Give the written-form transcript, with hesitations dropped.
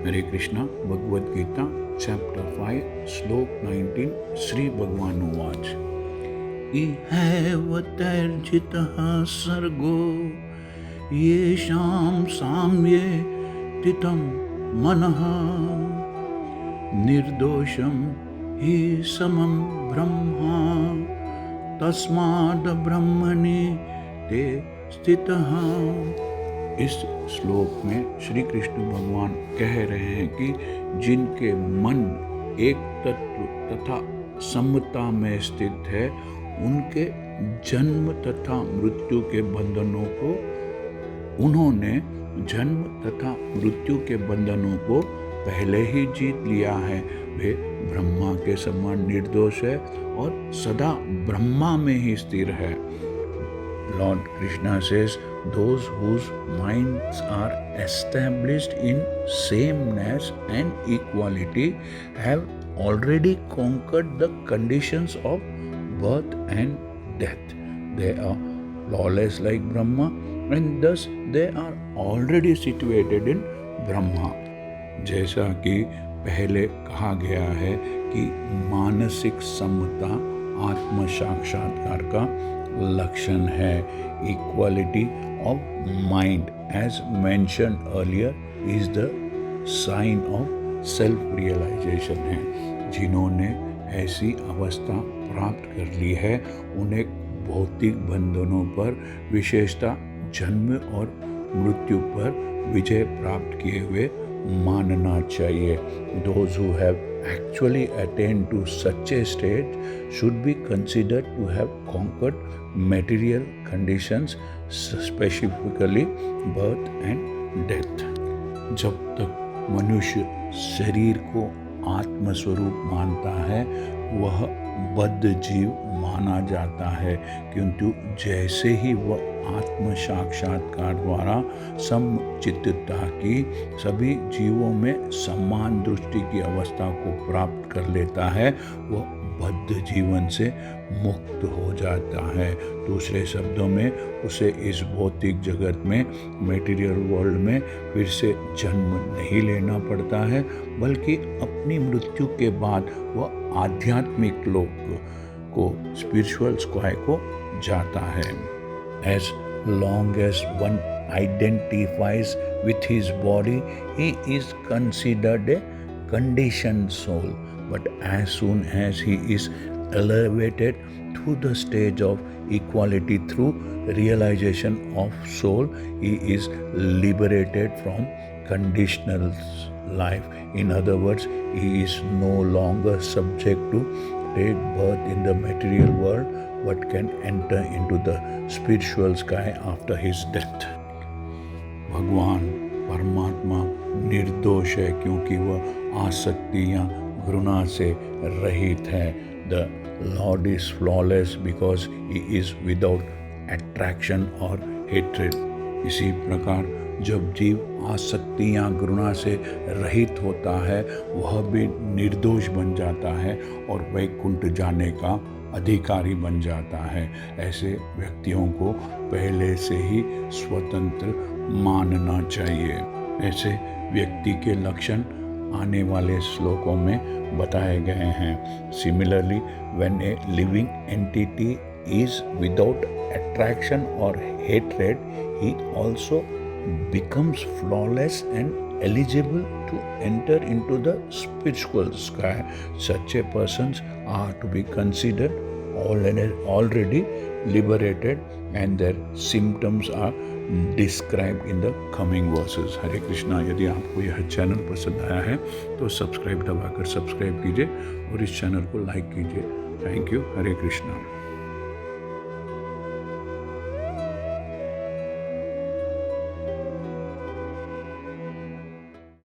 हरे Krishna Bhagavad Gita chapter 5 श्लोक 19 श्री भगवान उवाच इहैव तैर्जितः सर्गो येषां साम्ये स्थितं मनः निर्दोषं हि समं ब्रह्म तस्माद् ब्रह्मणि ते स्थितः। इस श्लोक में श्री कृष्ण भगवान कह रहे हैं कि जिनके मन एक तत्व तथा समता में स्थित है उनके जन्म तथा मृत्यु के बंधनों को उन्होंने जन्म तथा मृत्यु के बंधनों को पहले ही जीत लिया है। वे ब्रह्मा के समान निर्दोष है और सदा ब्रह्मा में ही स्थिर है। Lord Krishna says, those whose minds are established in sameness and equality have already conquered the conditions of birth and death. They are flawless like Brahma and thus they are already situated in Brahma. जैसा कि पहले कहा गया है कि मानसिक समता आत्म साक्षात्कार का लक्षण है। Equality of mind as mention earlier is the sign of self realization है। जिन्होंने ऐसी अवस्था प्राप्त कर ली है उन्हें भौतिक बंधनों पर विशेषता जन्म और मृत्यु पर विजय प्राप्त किए हुए मानना चाहिए। Those who have actually attained to such a stage should be considered to have conquered material conditions, specifically birth and death. जब तक मनुष्य शरीर को आत्मस्वरूप मानता है वह बद्ध जीव माना जाता है, किंतु जैसे ही वह आत्म साक्षात्कार द्वारा समचित्तता की सभी जीवों में समान दृष्टि की अवस्था को प्राप्त कर लेता है वह बद्ध जीवन से मुक्त हो जाता है। दूसरे शब्दों में उसे इस भौतिक जगत में मटेरियल वर्ल्ड में फिर से जन्म नहीं लेना पड़ता है, बल्कि अपनी मृत्यु के बाद वह आध्यात्मिक लोक को स्पिरिचुअल स्काई को जाता है। As long as one identifies with his body, he is considered a conditioned soul. But as soon as he is elevated to the stage of equality through realization of soul, he is liberated from conditional life. In other words, he is no longer subject to take birth in the material world, but can enter into the spiritual sky after his death. भगवान परमात्मा निर्दोष है क्योंकि वह आसक्ति या घृणा से रहित है। The Lord is flawless because he is without attraction or hatred. इसी प्रकार जब जीव आसक्ति या घृणा से रहित होता है वह भी निर्दोष बन जाता है और वैकुंठ जाने का अधिकारी बन जाता है। ऐसे व्यक्तियों को पहले से ही स्वतंत्र मानना चाहिए। ऐसे व्यक्ति के लक्षण आने वाले श्लोकों में बताए गए हैं। Similarly, when a living entity is without attraction or hatred, he also becomes flawless and eligible to enter into the spiritual sky. Such a persons are to be considered already liberated and their symptoms are described in the coming verses. हरे कृष्णा। यदि आपको यह channel पसंद आया है तो subscribe दबाकर subscribe कीजिए और इस चैनल को लाइक कीजिए। Thank you. हरे कृष्णा।